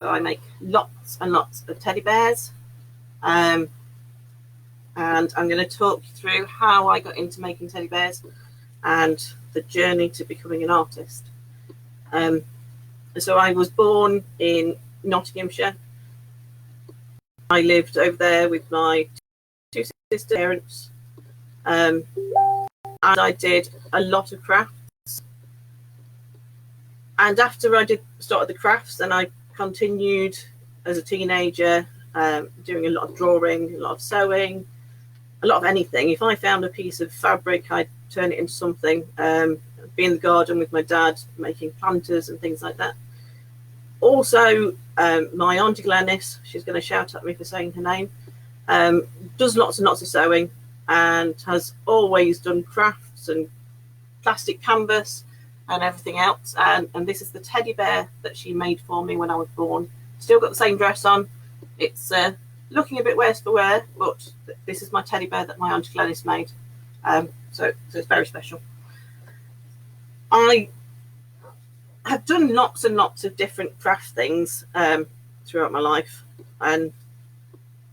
I make lots and lots of teddy bears, and I'm going to talk you through how I got into making teddy bears and the journey to becoming an artist. So I was born in Nottinghamshire. I lived over there with my two sister parents, and I did a lot of crafts. And after I started the crafts, then I continued as a teenager, doing a lot of drawing, a lot of sewing, a lot of anything. If I found a piece of fabric, I'd turn it into something. Be in the garden with my dad, making planters and things like that. Also, my auntie Glenys, she's going to shout at me for saying her name, does lots and lots of sewing and has always done crafts and plastic canvas and everything else. And this is the teddy bear that she made for me when I was born. Still got the same dress on. It's looking a bit worse for wear, but this is my teddy bear that my auntie Glenys made. So it's very special. I have done lots and lots of different craft things throughout my life, and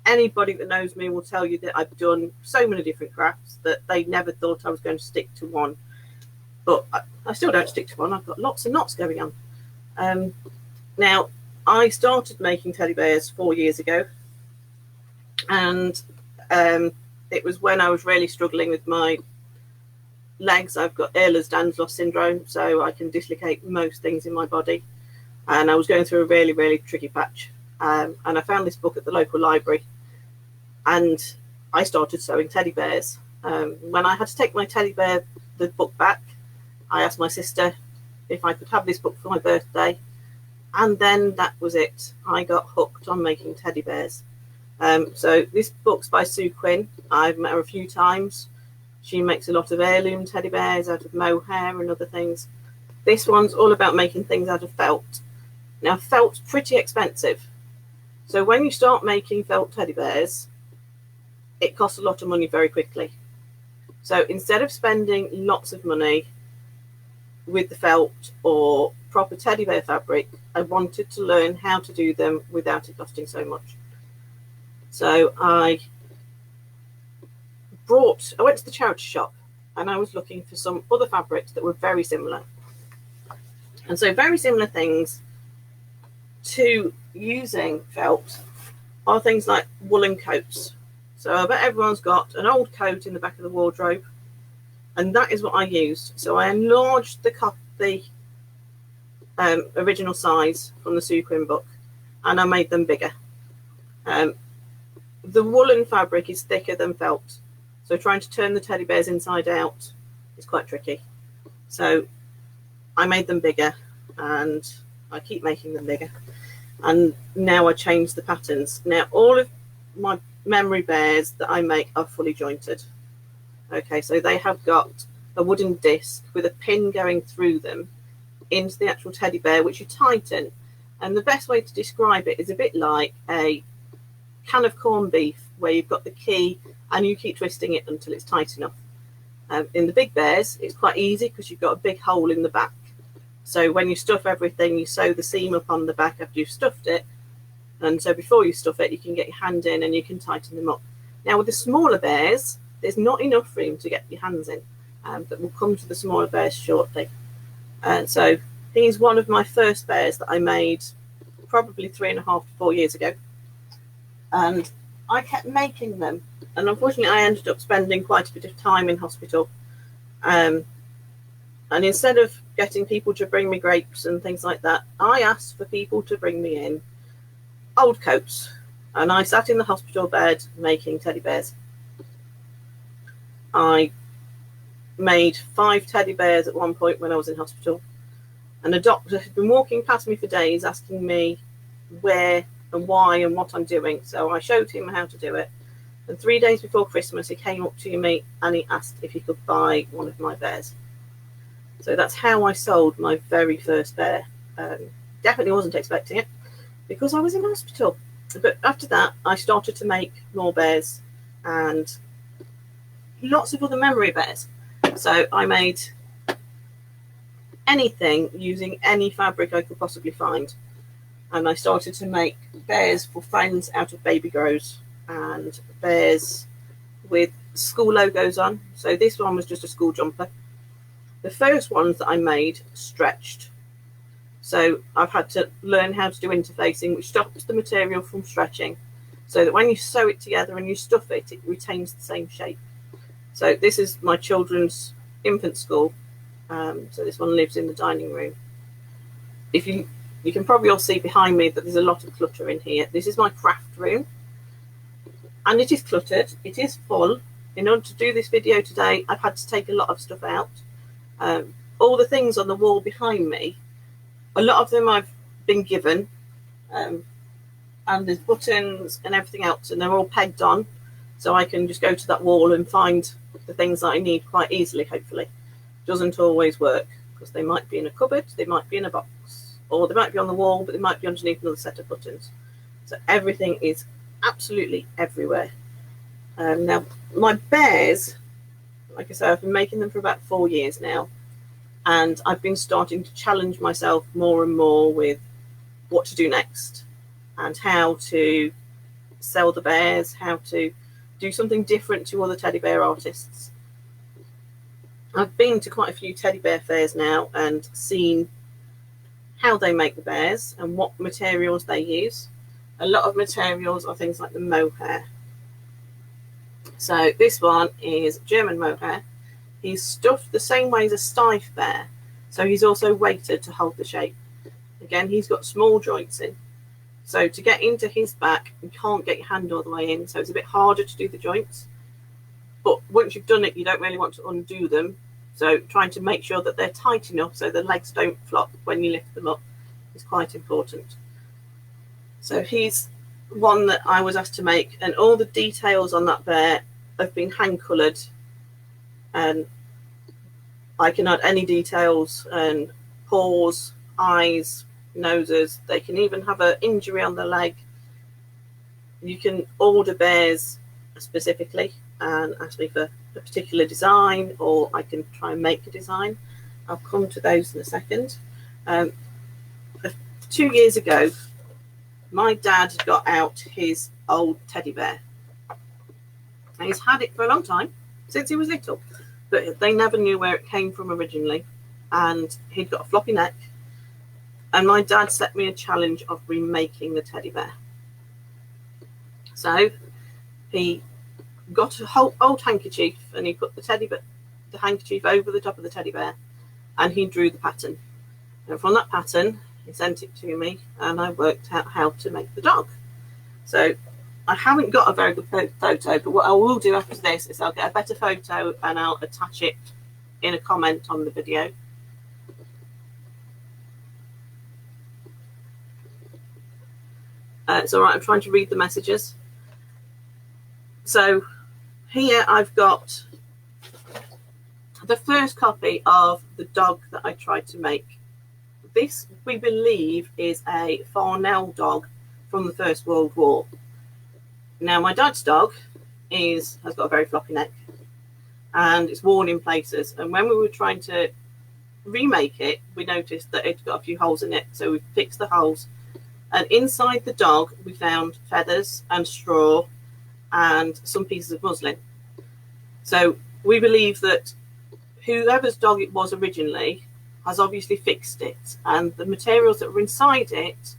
anybody that knows me will tell you that I've done so many different crafts that they never thought I was going to stick to one. But I still don't stick to one. I've got lots and lots going on. Now, I started making teddy bears 4 years ago, and it was when I was really struggling with my legs. I've got Ehlers-Danlos syndrome, so I can dislocate most things in my body, and I was going through a really, really tricky patch, and I found this book at the local library, and I started sewing teddy bears. When I had to take the book back, I asked my sister if I could have this book for my birthday, and then that was it. I got hooked on making teddy bears. So this book's by Sue Quinn. I've met her a few times. She makes a lot of heirloom teddy bears out of mohair and other things. This one's all about making things out of felt. Now, felt's pretty expensive. So when you start making felt teddy bears, it costs a lot of money very quickly. So instead of spending lots of money with the felt or proper teddy bear fabric, I wanted to learn how to do them without it costing so much. So I went to the charity shop and I was looking for some other fabrics that were very similar. And so very similar things to using felt are things like woolen coats. So I bet everyone's got an old coat in the back of the wardrobe, and that is what I used. So I enlarged the original size from the Sue Quinn book, and I made them bigger. The woolen fabric is thicker than felt, so trying to turn the teddy bears inside out is quite tricky. So I made them bigger, and I keep making them bigger. And now I change the patterns. Now all of my memory bears that I make are fully jointed. Okay, so they have got a wooden disc with a pin going through them into the actual teddy bear, which you tighten. And the best way to describe it is a bit like a can of corned beef, where you've got the key and you keep twisting it until it's tight enough. In the big bears, it's quite easy because you've got a big hole in the back. So when you stuff everything, you sew the seam up on the back after you've stuffed it. And so before you stuff it, you can get your hand in and you can tighten them up. Now with the smaller bears, there's not enough room to get your hands in, but we'll come to the smaller bears shortly. So he's one of my first bears that I made probably 3.5 to 4 years ago. And I kept making them, and unfortunately I ended up spending quite a bit of time in hospital, and instead of getting people to bring me grapes and things like that, I asked for people to bring me in old coats, and I sat in the hospital bed making teddy bears. I made 5 teddy bears at one point when I was in hospital, and a doctor had been walking past me for days asking me where and why and what I'm doing. So I showed him how to do it, and 3 days before Christmas he came up to me and he asked if he could buy one of my bears. So that's how I sold my very first bear. Definitely wasn't expecting it because I was in hospital. But after that I started to make more bears and lots of other memory bears. So I made anything using any fabric I could possibly find. and I started to make bears for friends out of baby grows and bears with school logos on. So this one was just a school jumper. The first ones that I made stretched, so I've had to learn how to do interfacing, which stops the material from stretching, so that when you sew it together and you stuff it, it retains the same shape. So this is my children's infant school. So this one lives in the dining room. If you can probably all see behind me that there's a lot of clutter in here. This is my craft room, and it is cluttered. It is full. In order to do this video today, I've had to take a lot of stuff out. All the things on the wall behind me, a lot of them I've been given, and there's buttons and everything else, and they're all pegged on, so I can just go to that wall and find the things that I need quite easily, hopefully. Doesn't always work, because they might be in a cupboard, they might be in a box, or they might be on the wall, but they might be underneath another set of buttons. So everything is absolutely everywhere. Now, my bears, like I say, I've been making them for about 4 years now, and I've been starting to challenge myself more and more with what to do next and how to sell the bears, how to do something different to other teddy bear artists. I've been to quite a few teddy bear fairs now and seen how they make the bears and what materials they use. A lot of materials are things like the mohair. So this one is German mohair. He's stuffed the same way as a stiff bear, so he's also weighted to hold the shape. Again, he's got small joints in, so to get into his back, you can't get your hand all the way in, so it's a bit harder to do the joints. But once you've done it, you don't really want to undo them, so trying to make sure that they're tight enough so the legs don't flop when you lift them up is quite important. So he's one that I was asked to make, and all the details on that bear have been hand coloured, and I can add any details, and paws, eyes, noses. They can even have an injury on the leg. You can order bears specifically and ask me for a particular design, or I can try and make a design. I'll come to those in a second. 2 years ago, my dad got out his old teddy bear. And he's had it for a long time, since he was little, but they never knew where it came from originally, and he'd got a floppy neck, and my dad set me a challenge of remaking the teddy bear. So he got a whole old handkerchief, and he put the handkerchief over the top of the teddy bear, and he drew the pattern, and from that pattern he sent it to me, and I worked out how to make the dog. So I haven't got a very good photo, but what I will do after this is I'll get a better photo and I'll attach it in a comment on the video. It's all right, I'm trying to read the messages. So here I've got the first copy of the dog that I tried to make. This, we believe, is a Farnell dog from the First World War. Now, my dad's dog has got a very floppy neck, and it's worn in places. And when we were trying to remake it, we noticed that it's got a few holes in it. So we fixed the holes. And inside the dog, we found feathers and straw and some pieces of muslin. So we believe that whoever's dog it was originally has obviously fixed it. And the materials that were inside it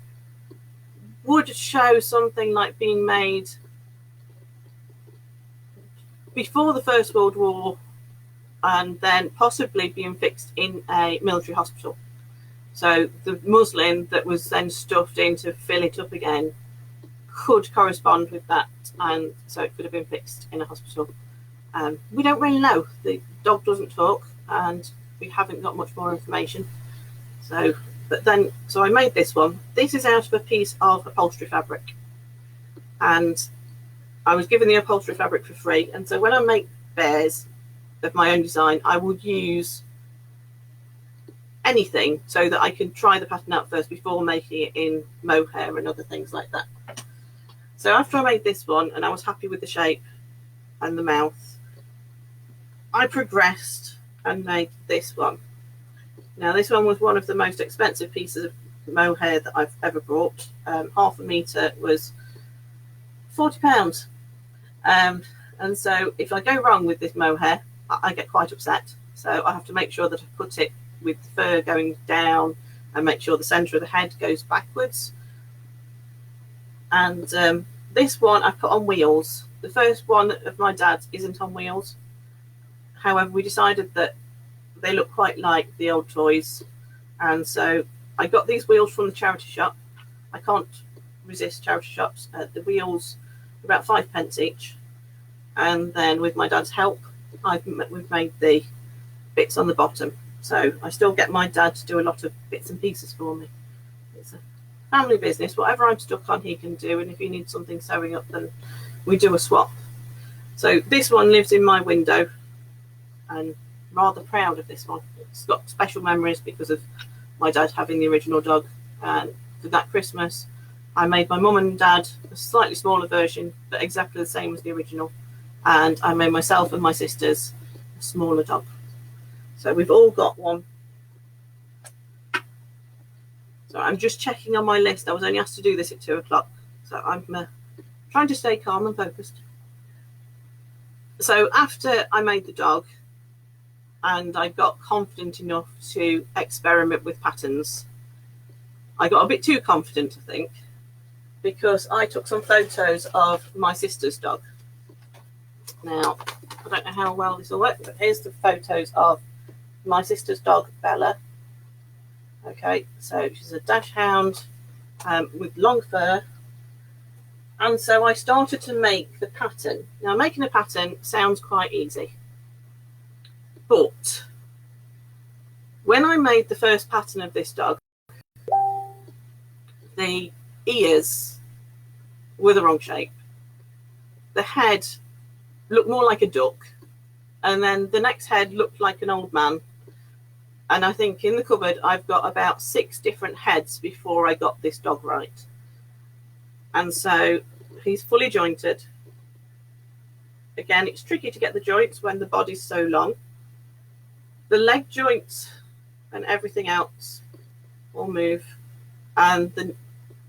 would show something like being made before the First World War, and then possibly being fixed in a military hospital. So the muslin that was then stuffed in to fill it up again could correspond with that, and so it could have been fixed in a hospital. We don't really know. The dog doesn't talk, and we haven't got much more information. So I made this one. This is out of a piece of upholstery fabric, and I was given the upholstery fabric for free. And so when I make bears of my own design, I will use anything so that I can try the pattern out first before making it in mohair and other things like that. So after I made this one and I was happy with the shape and the mouth, I progressed and made this one. Now, this one was one of the most expensive pieces of mohair that I've ever bought. Half a metre was £40. And so if I go wrong with this mohair, I get quite upset. So I have to make sure that I put it with the fur going down and make sure the centre of the head goes backwards. And this one I put on wheels. The first one of my dad's isn't on wheels. However, we decided that they look quite like the old toys. And so I got these wheels from the charity shop. I can't resist charity shops. The wheels are about 5p each. And then with my dad's help, we've made the bits on the bottom. So I still get my dad to do a lot of bits and pieces for me. It's a family business. Whatever I'm stuck on, he can do. And if he needs something sewing up, then we do a swap. So this one lives in my window, and rather proud of this one. It's got special memories because of my dad having the original dog. And for that Christmas, I made my mum and dad a slightly smaller version, but exactly the same as the original. And I made myself and my sisters a smaller dog. So we've all got one. So I'm just checking on my list. I was only asked to do this at 2 o'clock. So I'm trying to stay calm and focused. So after I made the dog and I got confident enough to experiment with patterns, I got a bit too confident, I think, because I took some photos of my sister's dog. Now, I don't know how well this will work, but here's the photos of my sister's dog, Bella. Okay, so she's a dash hound with long fur. And so I started to make the pattern. Now, making a pattern sounds quite easy. But when I made the first pattern of this dog, the ears were the wrong shape. The head looked more like a duck. And then the next head looked like an old man. And I think in the cupboard, I've got about 6 different heads before I got this dog right. And so he's fully jointed. Again, it's tricky to get the joints when the body's so long. The leg joints and everything else will move. And the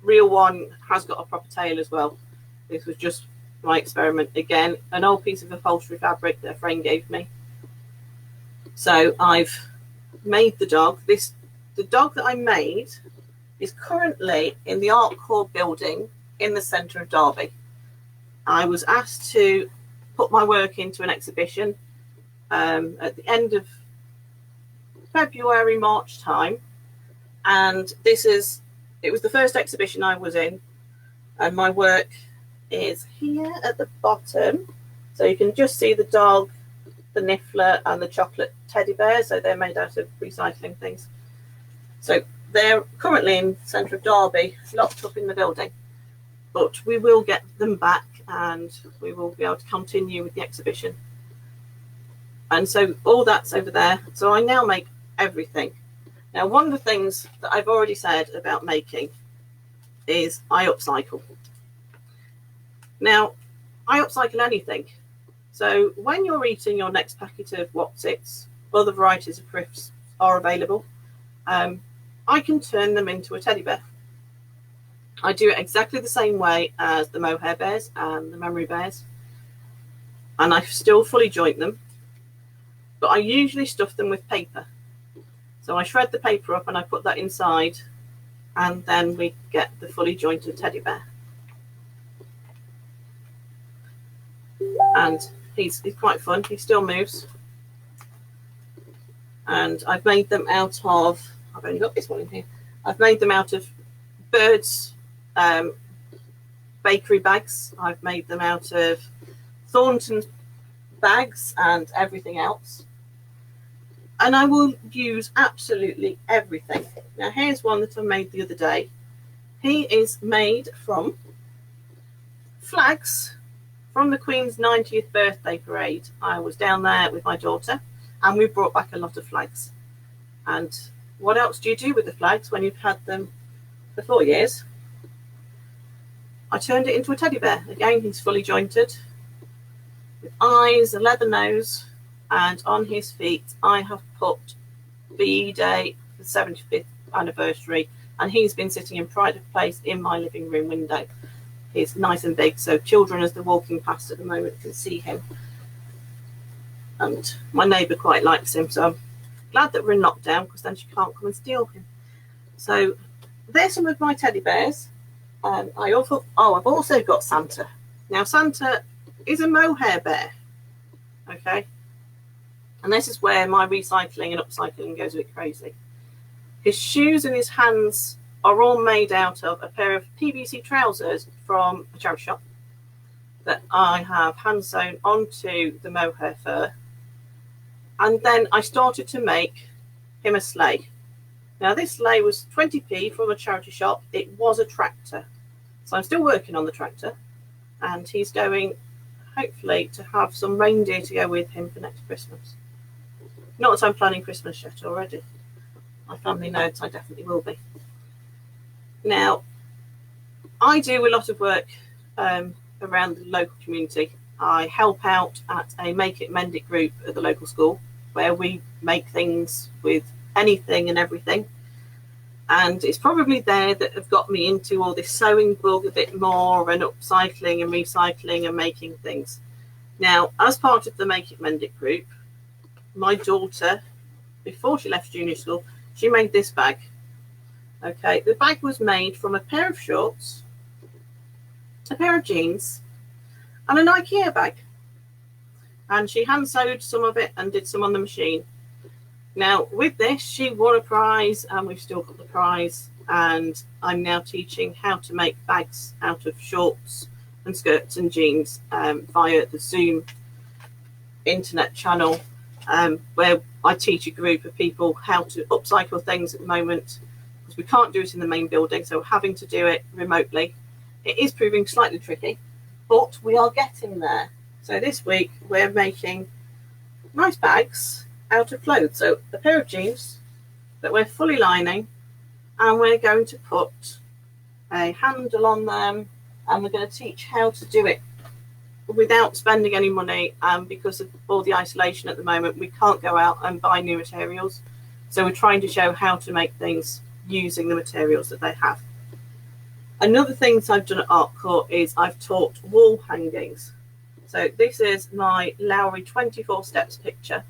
real one has got a proper tail as well. This was just my experiment. Again, an old piece of upholstery fabric that a friend gave me. So I've made the dog. The dog that I made is currently in the Artcore building in the centre of Derby. I was asked to put my work into an exhibition at the end of February, March time. And it was the first exhibition I was in. And my work is here at the bottom. So you can just see the dog, the niffler and the chocolate teddy bear. So they're made out of recycling things. So they're currently in the centre of Derby, locked up in the building. But we will get them back and we will be able to continue with the exhibition. And so all that's over there. So I now make everything. Now, one of the things that I've already said about making is I upcycle. Now, I upcycle anything. So when you're eating your next packet of Wotsits, other varieties of crisps are available. I can turn them into a teddy bear. I do it exactly the same way as the mohair bears and the memory bears. And I still fully joint them. But I usually stuff them with paper. So I shred the paper up and I put that inside. And then we get the fully jointed teddy bear. And he's quite fun. He still moves. And I've made them out of, I've only got this one in here. I've made them out of birds' bakery bags. I've made them out of Thornton bags and everything else. And I will use absolutely everything. Now here's one that I made the other day. He is made from flags from the Queen's 90th birthday parade. I was down there with my daughter and we brought back a lot of flags. And what else do you do with the flags when you've had them for 4 years? I turned it into a teddy bear. Again, he's fully jointed with eyes, a leather nose, and on his feet I have put VE Day, the 75th anniversary, and he's been sitting in pride of place in my living room window. It's nice and big, so children, as they're walking past at the moment, can see him. And my neighbour quite likes him, so I'm glad that we're in lockdown, because then she can't come and steal him. So there's some of my teddy bears. I've also got Santa. Now, Santa is a mohair bear, okay? And this is where my recycling and upcycling goes a bit crazy. His shoes and his hands are all made out of a pair of PVC trousers from a charity shop that I have hand sewn onto the mohair fur. And then I started to make him a sleigh. Now, this sleigh was 20p from a charity shop. It was a tractor. So I'm still working on the tractor. And he's going, hopefully, to have some reindeer to go with him for next Christmas. Not that I'm planning Christmas yet already. My family knows I definitely will be. Now, I do a lot of work around the local community. I help out at a Make It Mend It group at the local school, where we make things with anything and everything. And it's probably there that have got me into all this sewing bug a bit more, and upcycling and recycling and making things. Now, as part of the Make It Mend It group, my daughter, before she left junior school, she made this bag. Okay, the bag was made from a pair of shorts, a pair of jeans, and an IKEA bag. And she hand sewed some of it and did some on the machine. Now, with this, she won a prize, and we've still got the prize. And I'm now teaching how to make bags out of shorts and skirts and jeans via the Zoom internet channel, where I teach a group of people how to upcycle things at the moment, because we can't do it in the main building, so we're having to do it remotely. It is proving slightly tricky, but we are getting there. So this week we're making nice bags out of clothes. So a pair of jeans that we're fully lining, and we're going to put a handle on them, and we're going to teach how to do it without spending any money. Because of all the isolation at the moment, we can't go out and buy new materials. So we're trying to show how to make things using the materials that they have. Another thing I've done at Artcore is I've taught wall hangings. So this is my Lowry 24 steps picture,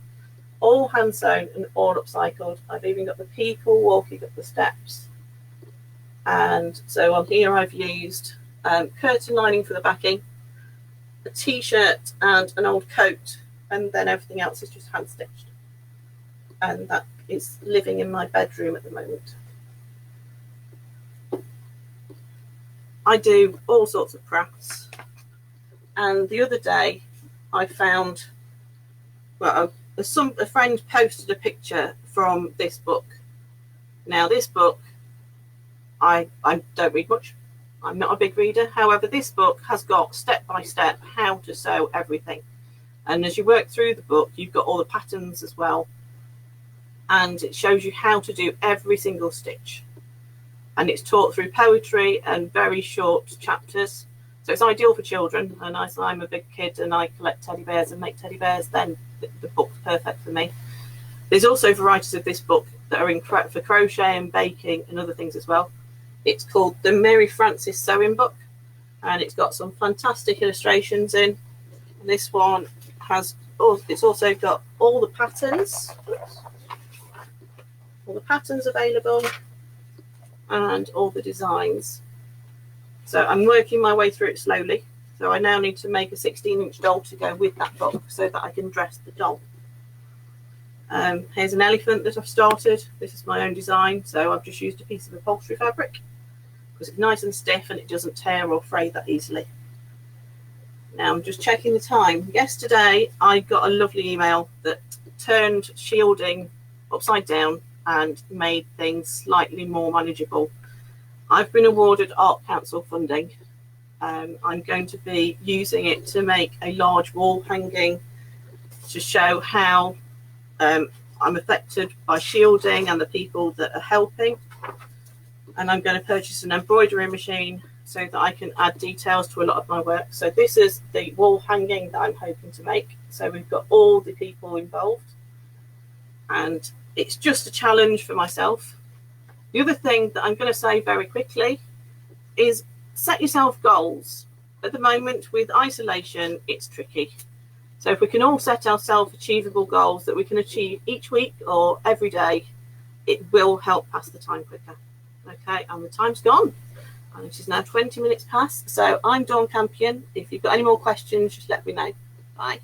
all hand sewn and all upcycled. I've even got the people walking up the steps. And so on here I've used curtain lining for the backing, a t-shirt and an old coat, and then everything else is just hand stitched. And that is living in my bedroom at the moment. I do all sorts of crafts. And the other day I found, well, a friend posted a picture from this book. Now, this book, I don't read much. I'm not a big reader. However, this book has got step-by-step how to sew everything. And as you work through the book, you've got all the patterns as well. And it shows you how to do every single stitch. And it's taught through poetry and very short chapters. So it's ideal for children. And as I'm a big kid and I collect teddy bears and make teddy bears, then the book's perfect for me. There's also varieties of this book that are for crochet and baking and other things as well. It's called the Mary Frances Sewing Book, and it's got some fantastic illustrations in. And this one has, it's also got all the patterns. All the patterns available and all the designs. So I'm working my way through it slowly. So I now need to make a 16-inch doll to go with that book so that I can dress the doll. Here's an elephant that I've started. This is my own design. So I've just used a piece of upholstery fabric because it's nice and stiff and it doesn't tear or fray that easily. Now I'm just checking the time. Yesterday I got a lovely email that turned shielding upside down and made things slightly more manageable. I've been awarded Art Council funding. I'm going to be using it to make a large wall hanging to show how I'm affected by shielding and the people that are helping. And I'm going to purchase an embroidery machine so that I can add details to a lot of my work. So this is the wall hanging that I'm hoping to make. So we've got all the people involved. And it's just a challenge for myself. The other thing that I'm going to say very quickly is set yourself goals. At the moment with isolation, it's tricky. So if we can all set ourselves achievable goals that we can achieve each week or every day, it will help pass the time quicker. Okay, and the time's gone. And it is now 20 minutes past. So I'm Dawn Campion. If you've got any more questions, just let me know. Bye.